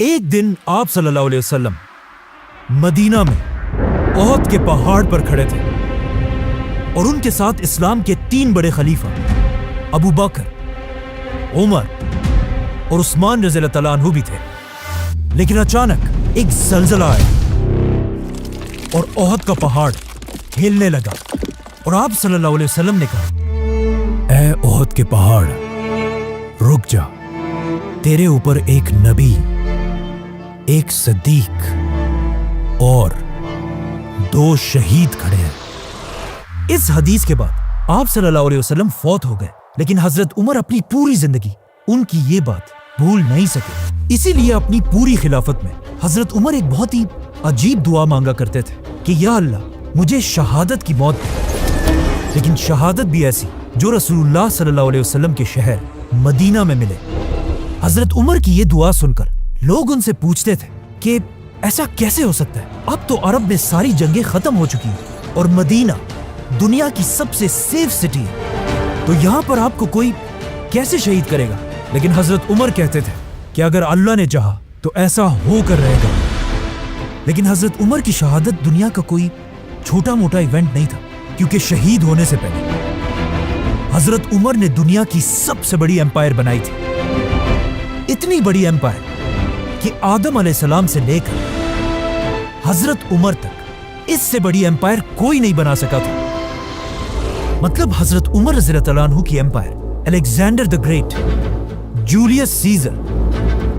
ایک دن آپ صلی اللہ علیہ وسلم مدینہ میں احد کے پہاڑ پر کھڑے تھے اور ان کے ساتھ اسلام کے 3 بڑے خلیفہ ابو بکر، عمر اور عثمان رضی اللہ تعالیٰ عنہ بھی تھے۔ لیکن اچانک ایک زلزلہ آیا اور احد کا پہاڑ ہلنے لگا اور آپ صلی اللہ علیہ وسلم نے کہا، اے احد کے پہاڑ رک جا، تیرے اوپر ایک نبی، ایک صدیق اور 2 شہید کھڑے ہیں۔ اس حدیث کے بعد آپ صلی اللہ علیہ وسلم فوت ہو گئے، لیکن حضرت عمر اپنی پوری زندگی ان کی یہ بات بھول نہیں سکے۔ اسی لیے اپنی پوری خلافت میں حضرت عمر ایک بہت ہی عجیب دعا مانگا کرتے تھے کہ یا اللہ مجھے شہادت کی موت دے، لیکن شہادت بھی ایسی جو رسول اللہ صلی اللہ علیہ وسلم کے شہر مدینہ میں ملے۔ حضرت عمر کی یہ دعا سن کر لوگ ان سے پوچھتے تھے کہ ایسا کیسے ہو سکتا ہے؟ اب تو عرب میں ساری جنگیں ختم ہو چکی ہیں اور مدینہ دنیا کی سب سے سیف سٹی ہے، تو یہاں پر آپ کو کوئی کیسے شہید کرے گا؟ لیکن حضرت عمر کہتے تھے کہ اگر اللہ نے چاہا تو ایسا ہو کر رہے گا۔ لیکن حضرت عمر کی شہادت دنیا کا کوئی چھوٹا موٹا ایونٹ نہیں تھا، کیونکہ شہید ہونے سے پہلے حضرت عمر نے دنیا کی سب سے بڑی ایمپائر بنائی تھی۔ اتنی بڑی ایمپائر کہ آدم علیہ السلام سے لے کر حضرت عمر تک اس سے بڑی ایمپائر کوئی نہیں بنا سکا تھا۔ مطلب حضرت عمر رضی اللہ تعالیٰ عنہ کی empire Alexander the great, Julius Caesar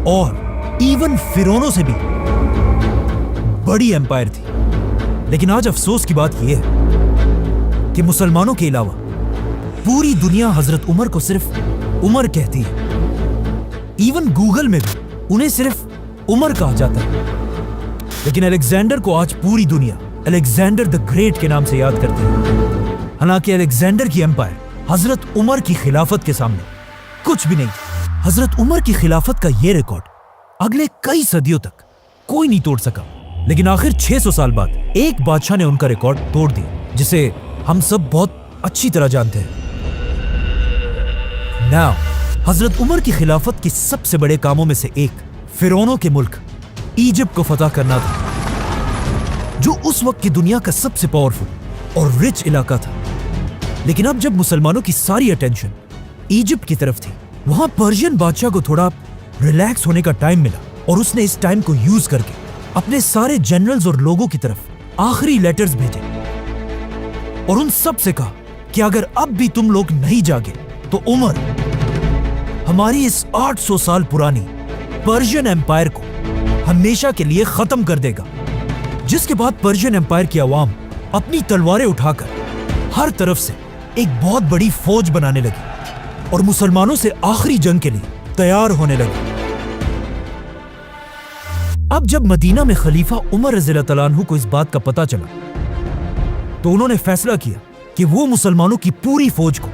اور ایون فرعونوں سے بھی بڑی ایمپائر تھی۔ لیکن آج افسوس کی بات یہ ہے کہ مسلمانوں کے علاوہ پوری دنیا حضرت عمر کو صرف عمر کہتی ہے۔ ایون گوگل میں بھی انہیں صرف عمر کہا جاتا ہے، لیکن الیگزینڈر کو آج پوری دنیا الیگزینڈر دی گریٹ کے نام سے یاد کرتی ہے۔ حالانکہ الیگزینڈر کی ایمپائر حضرت عمر کی خلافت کے سامنے کچھ بھی نہیں تھی۔ حضرت عمر کی خلافت کا یہ ریکارڈ اگلے کئی صدیوں تک کوئی نہیں توڑ سکا، لیکن آخر 600 سال بعد ایک بادشاہ نے ان کا ریکارڈ توڑ دیا، جسے ہم سب بہت اچھی طرح جانتے ہیں۔ ناؤ حضرت عمر کی خلافت کے سب سے بڑے کاموں میں سے ایک فرعونوں کے ملک ایجپٹ کو فتح کرنا تھا، جو اس وقت کی دنیا کا سب سے پاورفل اور رچ علاقہ تھا۔ لیکن اب جب مسلمانوں کی ساری اٹینشن ایجپٹ کی طرف تھی، وہاں پرشین بادشاہ کو تھوڑا ریلیکس ہونے کا ٹائم ملا، اور اس نے اس ٹائم کو یوز کر کے اپنے سارے جنرلز اور لوگوں کی طرف آخری لیٹرز بھیجے اور ان سب سے کہا کہ اگر اب بھی تم لوگ نہیں جاگے تو عمر ہماری اس 800 سال پرانی پرشین ایمپائر کو ہمیشہ کے لیے ختم کر دے گا۔ جس کے بعد پرشین ایمپائر کی عوام اپنی تلواریں اٹھا کر ہر طرف سے ایک بہت بڑی فوج بنانے لگی اور مسلمانوں سے آخری جنگ کے لیے تیار ہونے لگی۔ اب جب مدینہ میں خلیفہ عمر رضی اللہ تعالیٰ عنہ کو اس بات کا پتہ چلا تو انہوں نے فیصلہ کیا کہ وہ مسلمانوں کی پوری فوج کو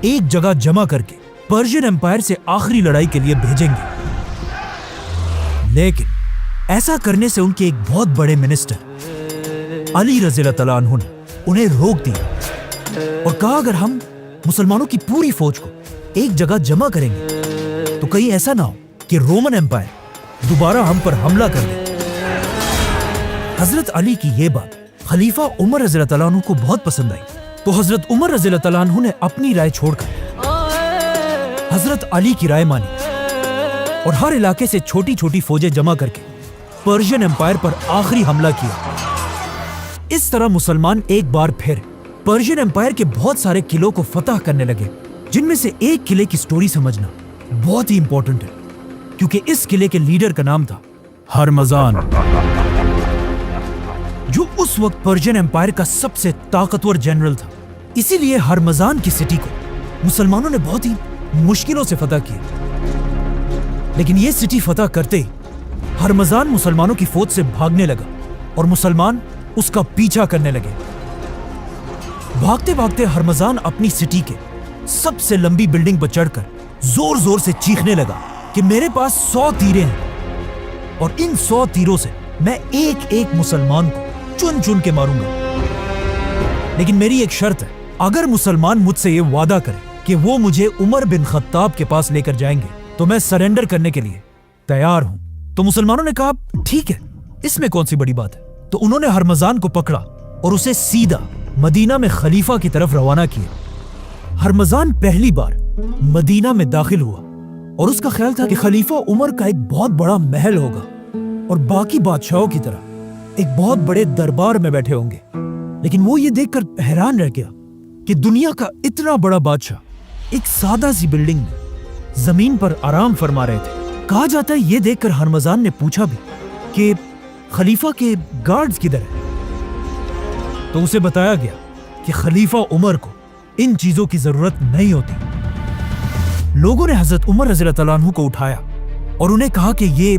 ایک جگہ جمع کر کے پرشین ایمپائر سے آخری لڑائی کے لیے بھیجیں گے۔ لیکن ایسا کرنے سے ان کے ایک بہت بڑے منسٹر علی رضی اللہ تعالیٰ عنہ نے انہیں روک دیا اور کہا اگر ہم مسلمانوں کی پوری فوج کو ایک جگہ جمع کریں گے تو کہیں ایسا نہ ہو کہ رومن ایمپائر دوبارہ ہم پر حملہ کر دے۔ حضرت علی کی یہ بات خلیفہ عمر رضی اللہ تعالیٰ عنہ کو بہت پسند آئی، تو حضرت عمر رضی اللہ تعالیٰ عنہ نے اپنی رائے چھوڑ کر حضرت علی کی رائے مانی اور ہر علاقے سے چھوٹی چھوٹی فوجیں جمع کر کے پرشین ایمپائر پر آخری حملہ کیا۔ اس طرح مسلمان ایک بار پھر پرشین ایمپائر کے بہت سارے قلعوں کو فتح کرنے لگے، جن میں سے ایک قلعے کی سٹوری سمجھنا بہت ہی امپورٹنٹ ہے، کیونکہ اس قلعے کے لیڈر کا نام تھا ہرمزان، جو اس وقت پرشین ایمپائر کا سب سے طاقتور جنرل تھا۔ اسی لیے ہرمزان کی سٹی کو مسلمانوں نے بہت ہی مشکلوں سے فتح کیا، لیکن یہ سٹی فتح کرتے ہی ہرمزان مسلمانوں کی فوج سے بھاگنے لگا اور مسلمان اس کا پیچھا کرنے لگے۔ بھاگتے بھاگتے ہرمزان اپنی سٹی کے سب سے لمبی بلڈنگ پر چڑھ کر زور زور سے چیخنے لگا کہ میرے پاس 100 تیریں ہیں اور ان 100 تیروں سے میں ایک ایک مسلمان کو چن چن کے ماروں گا، لیکن میری ایک شرط ہے، اگر مسلمان مجھ سے یہ وعدہ کرے کہ وہ مجھے عمر بن خطاب کے پاس لے کر جائیں گے تو میں سرنڈر کرنے کے لیے تیار ہوں۔ تو مسلمانوں نے کہا ٹھیک ہے، اس میں کون سی بڑی بات ہے۔ تو انہوں نے ہرمزان کو پکڑا اور اسے سیدھا مدینہ میں خلیفہ کی طرف روانہ کیا۔ ہرمزان پہلی بار مدینہ میں داخل ہوا اور اس کا خیال تھا کہ خلیفہ عمر کا ایک بہت بڑا محل ہوگا اور باقی بادشاہوں کی طرح ایک بہت بڑے دربار میں بیٹھے ہوں گے، لیکن وہ یہ دیکھ کر حیران رہ گیا کہ دنیا کا اتنا بڑا بادشاہ ایک سادہ سی بلڈنگ میں زمین پر آرام فرما رہے تھے۔ کہا جاتا ہے یہ دیکھ کر ہرمزان نے پوچھا بھی کہ خلیفہ کے گارڈز کدھر ہیں؟ تو اسے بتایا گیا کہ خلیفہ عمر کو ان چیزوں کی ضرورت نہیں ہوتی۔ لوگوں نے حضرت عمر رضی اللہ تعالیٰ عنہ کو اٹھایا اور انہیں کہا کہ یہ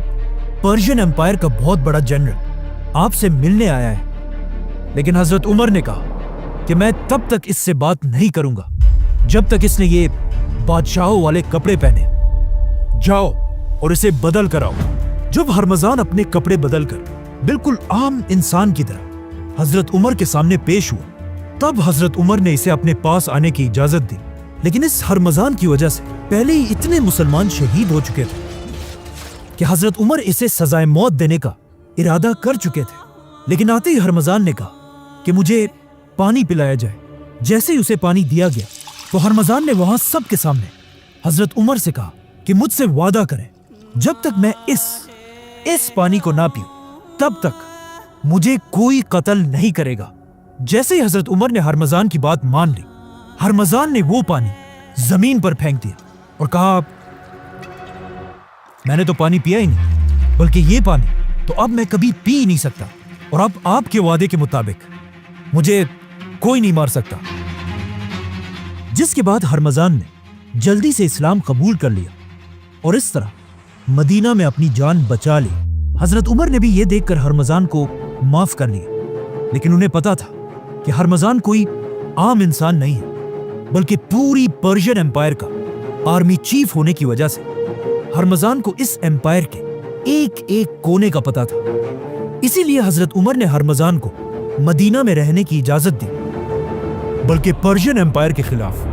پرشین امپائر کا بہت بڑا جنرل آپ سے ملنے آیا ہے، لیکن حضرت عمر نے کہا کہ میں تب تک اس سے بات نہیں کروں گا جب تک اس نے یہ بادشاہوں والے کپڑے پہنے۔ جاؤ اور اسے بدل کر آؤ۔ جب ہرمزان اپنے کپڑے بدل کر بالکل عام انسان کی طرح حضرت عمر کے سامنے پیش ہوا، تب حضرت عمر نے اسے اپنے پاس آنے کی اجازت دی، لیکن اس ہرمزان کی وجہ سے پہلے ہی اتنے مسلمان شہید ہو چکے تھے کہ حضرت عمر اسے سزائے موت دینے کا ارادہ کر چکے تھے۔ لیکن آتے ہی ہرمزان نے کہا کہ مجھے پانی پلایا جائے۔ جیسے ہی اسے پانی دیا گیا تو ہرمزان نے وہاں سب کے سامنے حضرت عمر سے کہا کہ مجھ سے وعدہ کریں جب تک میں اس پانی کو نہ پیوں تب تک مجھے کوئی قتل نہیں کرے گا۔ جیسے ہی حضرت عمر نے ہرمزان کی بات مان لی، ہرمزان نے وہ پانی زمین پر پھینک دیا اور کہا میں نے تو پانی پیا ہی نہیں، بلکہ یہ پانی تو اب میں کبھی پی ہی نہیں سکتا، اور اب آپ کے وعدے کے مطابق مجھے کوئی نہیں مار سکتا۔ جس کے بعد ہرمزان نے جلدی سے اسلام قبول کر لیا اور اس طرح مدینہ میں اپنی جان بچا لی۔ حضرت عمر نے بھی یہ دیکھ کر ہرمزان کو معاف کر لیا، لیکن انہیں پتا تھا کہ ہرمزان کوئی عام انسان نہیں ہے، بلکہ پوری پرشین امپائر کا آرمی چیف ہونے کی وجہ سے ہرمزان کو اس امپائر کے ایک ایک کونے کا پتا تھا۔ اسی لیے حضرت عمر نے ہرمزان کو مدینہ میں رہنے کی اجازت دی، بلکہ پرشین امپائر کے خلاف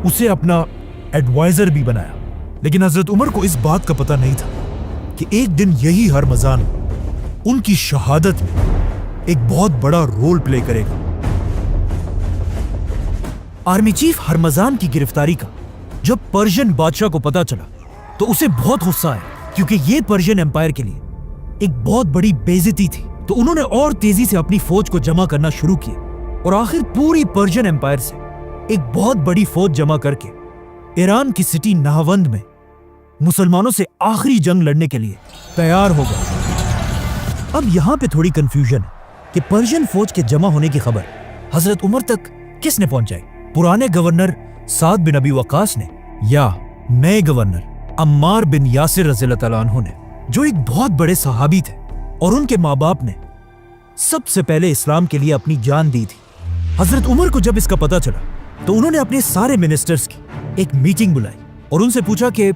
اسے اپنا ایڈوائزر بھی بنایا۔ لیکن حضرت عمر کو اس بات کا پتہ نہیں تھا کہ ایک دن یہی ہرمزان ان کی شہادت میں ایک بہت بڑا رول پلے کرے گا۔ آرمی چیف ہرمزان کی گرفتاری کا جب پرشین بادشاہ کو پتا چلا تو اسے بہت غصہ آیا، کیونکہ یہ پرشین امپائر کے لیے ایک بہت بڑی بے عزتی تھی۔ تو انہوں نے اور تیزی سے اپنی فوج کو جمع کرنا شروع کیا اور آخر پوری پرشین امپائر سے ایک بہت بڑی فوج جمع کر کے ایران کی سٹی نہاوند میں مسلمانوں سے آخری جنگ لڑنے کے لیے تیار ہو گئے۔ اب یہاں پہ تھوڑی کنفیوژن ہے کہ پرشین فوج کے جمع ہونے کی خبر حضرت عمر تک کس نے پہنچائی؟ پرانے گورنر سعد بن ابی وقاص نے یا نئے گورنر عمار بن یاسر رضی اللہ تعالیٰ عنہ نے، جو ایک بہت بڑے صحابی تھے اور ان کے ماں باپ نے سب سے پہلے اسلام کے لیے اپنی جان دی تھی۔ حضرت عمر کو جب اس کا پتہ چلا تو انہوں نے اپنے سارے منسٹرز کی ایک میٹنگ بلائی اور ان سے پوچھا کہ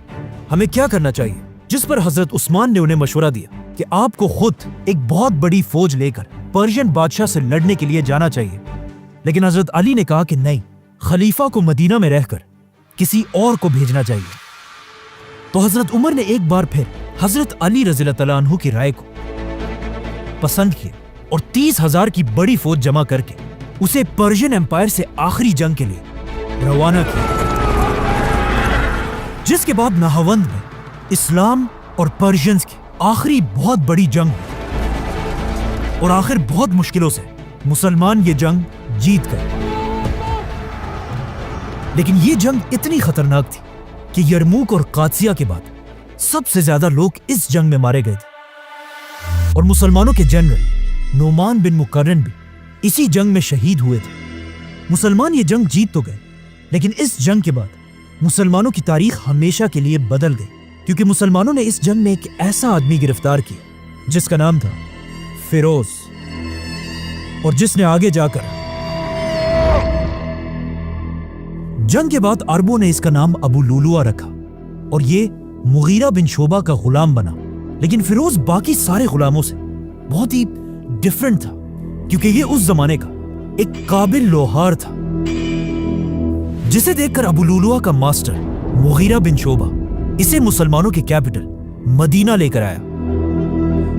ہمیں کیا کرنا چاہیے، جس پر حضرت عثمان نے انہیں مشورہ دیا کہ آپ کو خود ایک بہت بڑی فوج لے کر پرشین بادشاہ سے لڑنے کے لیے جانا چاہیے۔ لیکن حضرت علی نے کہا کہ نہیں، خلیفہ کو مدینہ میں رہ کر کسی اور کو بھیجنا چاہیے۔ تو حضرت عمر نے ایک بار پھر حضرت علی رضی اللہ تعالیٰ عنہ کی رائے کو پسند کیا اور 30,000 کی بڑی فوج جمع کر کے اسے پرشین امپائر سے آخری جنگ کے لیے روانہ کیا، جس کے بعد نہاوند میں اسلام اور پرشینز کی آخری بہت بڑی جنگ ہوئی اور آخر بہت مشکلوں سے مسلمان یہ جنگ جیت گئے۔ لیکن یہ جنگ اتنی خطرناک تھی کہ یرموک اور قادسیہ کے بعد سب سے زیادہ لوگ اس جنگ میں مارے گئے تھے اور مسلمانوں کے جنرل نعمان بن مقرن بھی اسی جنگ میں شہید ہوئے تھے۔ مسلمان یہ جنگ جیت تو گئے، لیکن اس جنگ کے بعد مسلمانوں کی تاریخ ہمیشہ کے لیے بدل گئی، کیونکہ مسلمانوں نے اس جنگ میں ایک ایسا آدمی گرفتار کیا جس کا نام تھا فیروز، اور جس نے آگے جا کر جنگ کے بعد عربوں نے اس کا نام ابو لولوا رکھا اور یہ مغیرہ بن شعبہ کا غلام بنا۔ لیکن فیروز باقی سارے غلاموں سے بہت ہی ڈیفرنٹ تھا، کیونکہ یہ اس زمانے کا ایک قابل لوہار تھا، جسے دیکھ کر ابو لولوا کا ماسٹر مغیرہ بن شعبہ اسے مسلمانوں کے کیپٹل مدینہ لے کر آیا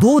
2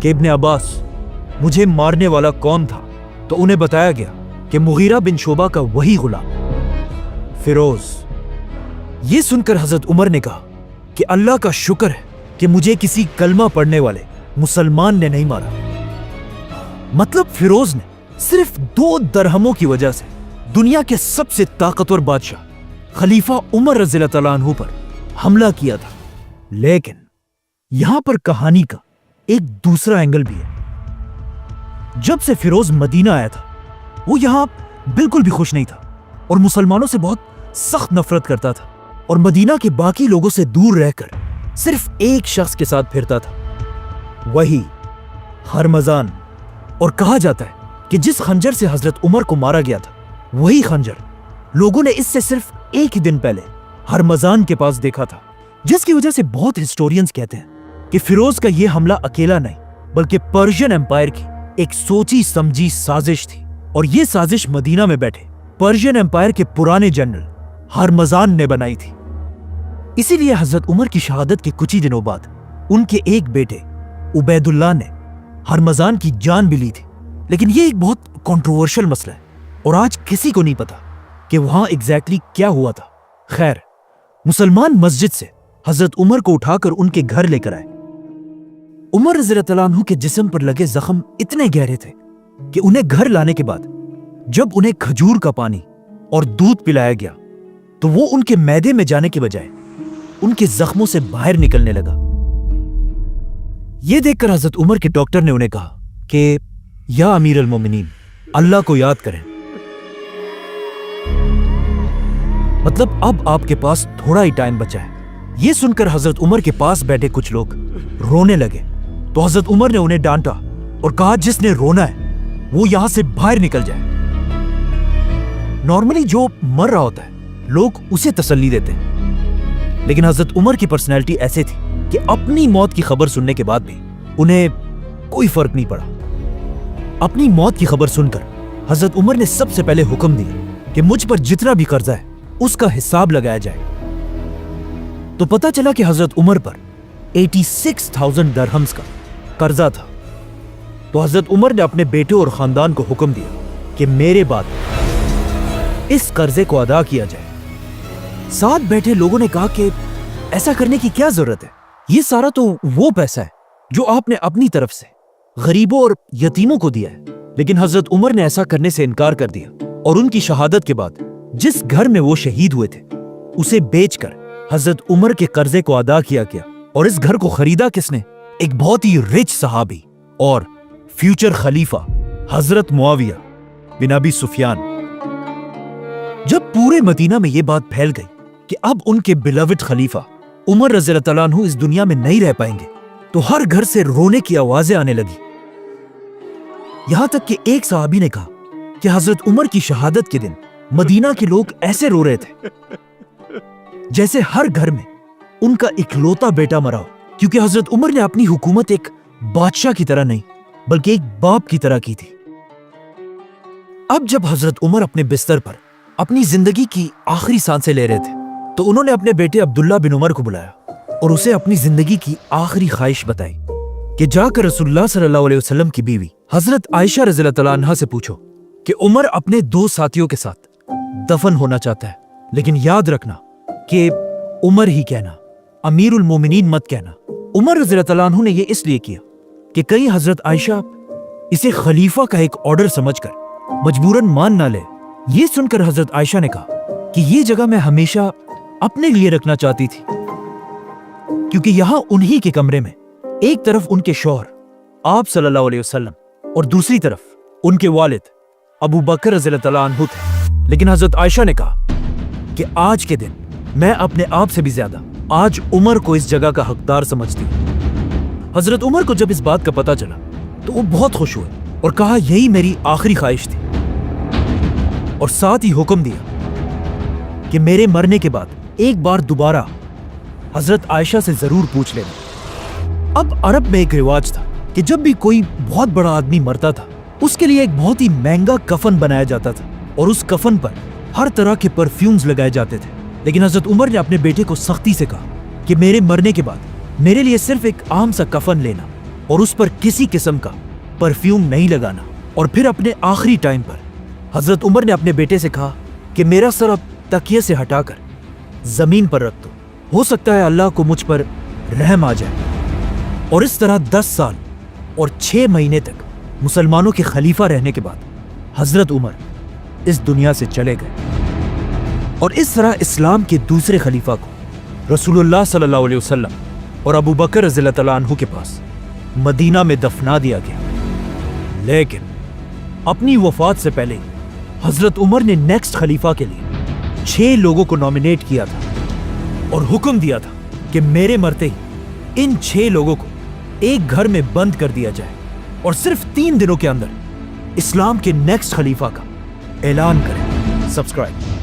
کہ ابن عباس مجھے مارنے والا کون تھا تو انہیں بتایا گیا کہ مغیرہ بن شعبہ کا وہی غلام فیروز۔ یہ سن کر حضرت عمر نے کہا کہ اللہ کا شکر ہے کہ مجھے کسی کلمہ پڑھنے والے مسلمان نے نہیں مارا۔ مطلب فیروز نے صرف 2 درہموں کی وجہ سے دنیا کے سب سے طاقتور بادشاہ خلیفہ عمر رضی اللہ تعالیٰ عنہ پر حملہ کیا تھا۔ لیکن یہاں پر کہانی کا ایک دوسرا اینگل بھی ہے۔ جب سے فیروز مدینہ آیا تھا وہ یہاں بالکل بھی خوش نہیں تھا اور مسلمانوں سے بہت سخت نفرت کرتا تھا، اور مدینہ کے باقی لوگوں سے دور رہ کر صرف ایک شخص کے ساتھ پھرتا تھا، وہی ہرمزان۔ اور کہا جاتا ہے کہ جس خنجر سے حضرت عمر کو مارا گیا تھا وہی خنجر لوگوں نے اس سے صرف ایک ہی دن پہلے ہرمزان کے پاس دیکھا تھا، جس کی وجہ سے بہت ہسٹورینز کہتے ہیں کہ فیروز کا یہ حملہ اکیلا نہیں بلکہ پرشین امپائر کی ایک سوچی سمجھی سازش تھی، اور یہ سازش مدینہ میں بیٹھے پرشین امپائر کے پرانے جنرل ہرمزان نے بنائی تھی۔ اسی لیے حضرت عمر کی شہادت کے کچھ ہی دنوں بعد ان کے ایک بیٹے عبید اللہ نے ہرمزان کی جان بھی لی تھی۔ لیکن یہ ایک بہت کنٹروورشل مسئلہ ہے اور آج کسی کو نہیں پتا کہ وہاں ایگزیکٹلی کیا ہوا تھا۔ خیر، مسلمان مسجد سے حضرت عمر کو اٹھا کر ان کے گھر لے کر آئے۔ عمر رضی اللہ عنہ کے جسم پر لگے زخم اتنے گہرے تھے کہ انہیں گھر لانے کے بعد جب انہیں کھجور کا پانی اور دودھ پلایا گیا تو وہ ان کے معدے میں جانے کے بجائے ان کے زخموں سے باہر نکلنے لگا۔ یہ دیکھ کر حضرت عمر کے ڈاکٹر نے انہیں کہا کہ یا امیر المومنین، اللہ کو یاد کریں، مطلب اب آپ کے پاس تھوڑا ہی ٹائم بچا ہے۔ یہ سن کر حضرت عمر کے پاس بیٹھے کچھ لوگ رونے لگے تو حضرت عمر نے انہیں ڈانٹا اور کہا جس نے رونا ہے وہ یہاں سے باہر نکل جائے۔ نارملی جو مر رہا ہوتا ہے لوگ اسے تسلی دیتے ہیں، لیکن حضرت عمر کی پرسنالٹی ایسے تھی کہ اپنی موت کی خبر سننے کے بعد بھی انہیں کوئی فرق نہیں پڑا۔ اپنی موت کی خبر سن کر حضرت عمر نے سب سے پہلے حکم دیا کہ مجھ پر جتنا بھی قرضہ ہے اس کا حساب لگایا جائے۔ تو پتا چلا کہ حضرت عمر پر 86,000 درہمز کا قرضہ تھا۔ تو حضرت عمر نے اپنے بیٹے اور خاندان کو حکم دیا کہ میرے بعد اس قرضے کو ادا کیا جائے۔ ساتھ بیٹھے لوگوں نے کہا کہ ایسا کرنے کی کیا ضرورت ہے، یہ سارا تو وہ پیسہ ہے جو آپ نے اپنی طرف سے غریبوں اور یتیموں کو دیا ہے۔ لیکن حضرت عمر نے ایسا کرنے سے انکار کر دیا اور ان کی شہادت کے بعد جس گھر میں وہ شہید ہوئے تھے اسے بیچ کر حضرت عمر کے قرضے کو ادا کیا گیا۔ اور اس گھر کو خریدا کس نے؟ ایک بہت ہی رچ صحابی اور فیوچر خلیفہ حضرت معاویہ بن ابی سفیان۔ جب پورے مدینہ میں یہ بات پھیل گئی کہ اب ان کے بیلوڈ خلیفہ عمر رضی اللہ تعالیٰ عنہ اس دنیا میں نہیں رہ پائیں گے تو ہر گھر سے رونے کی آوازیں آنے لگی۔ یہاں تک کہ ایک صحابی نے کہا کہ حضرت عمر کی شہادت کے دن مدینہ کے لوگ ایسے رو رہے تھے جیسے ہر گھر میں ان کا اکلوتا بیٹا مرا ہو، کیونکہ حضرت عمر نے اپنی حکومت ایک بادشاہ کی طرح نہیں بلکہ ایک باپ کی طرح کی تھی۔ اب جب حضرت عمر اپنے بستر پر اپنی زندگی کی آخری سانسیں لے رہے تھے تو انہوں نے اپنے بیٹے عبداللہ بن عمر کو بلایا اور اسے اپنی زندگی کی آخری خواہش بتائی کہ جا کر رسول اللہ صلی اللہ علیہ وسلم کی بیوی حضرت عائشہ رضی اللہ تعالیٰ عنہا سے پوچھو کہ عمر اپنے 2 ساتھیوں کے ساتھ دفن ہونا چاہتا ہے، لیکن یاد رکھنا کہ عمر ہی کہنا، امیر المومنین مت کہنا۔ عمر رضی اللہ تعالیٰ عنہ نے یہ اس لیے کیا کہ کہیں حضرت عائشہ اسے خلیفہ کا ایک آرڈر سمجھ کر مجبوراً مان نہ لے۔ یہ سن کر حضرت عائشہ نے کہا کہ یہ جگہ میں ہمیشہ اپنے لیے رکھنا چاہتی تھی، کیونکہ یہاں انہی کے کمرے میں ایک طرف ان کے شوہر آپ صلی اللہ علیہ وسلم اور دوسری طرف ان کے والد ابو بکر رضی اللہ تعالیٰ عنہ تھے۔ لیکن حضرت عائشہ نے کہا کہ آج کے دن میں اپنے آپ سے بھی زیادہ آج عمر کو اس جگہ کا حقدار سمجھتی ہوں۔ حضرت عمر کو جب اس بات کا پتہ چلا تو وہ بہت خوش ہوئے اور کہا یہی میری آخری خواہش تھی، اور ساتھ ہی حکم دیا کہ میرے مرنے کے بعد ایک بار دوبارہ حضرت عائشہ سے ضرور پوچھ لینا۔ اب عرب میں ایک رواج تھا کہ جب بھی کوئی بہت بڑا آدمی مرتا تھا اس کے لیے ایک بہت ہی مہنگا کفن بنایا جاتا تھا اور اس کفن پر ہر طرح کے پرفیومز لگائے جاتے تھے۔ لیکن حضرت عمر نے اپنے بیٹے کو سختی سے کہا کہ میرے مرنے کے بعد میرے لیے صرف ایک عام سا کفن لینا اور اس پر کسی قسم کا پرفیوم نہیں لگانا. اور پھر اپنے آخری ٹائم پر حضرت عمر نے اپنے بیٹے سے کہا کہ میرا سر اب تکیے سے ہٹا کر زمین پر رکھ دو, ہو سکتا ہے اللہ کو مجھ پر رحم آ جائے. اور اس طرح 10 سال اور 6 مہینے تک مسلمانوں کے خلیفہ رہنے کے بعد حضرت عمر اس دنیا سے چلے گئے. اور اس طرح اسلام کے دوسرے خلیفہ کو رسول اللہ صلی اللہ علیہ وسلم اور ابو بکر رضی اللہ تعالیٰ عنہ کے پاس مدینہ میں دفنا دیا گیا. لیکن اپنی وفات سے پہلے حضرت عمر نے نیکسٹ خلیفہ کے لیے 6 لوگوں کو نامینیٹ کیا تھا اور حکم دیا تھا کہ میرے مرتے ہی ان 6 لوگوں کو ایک گھر میں بند کر دیا جائے اور صرف 3 دنوں کے اندر اسلام کے نیکسٹ خلیفہ کا اعلان کریں. سبسکرائب.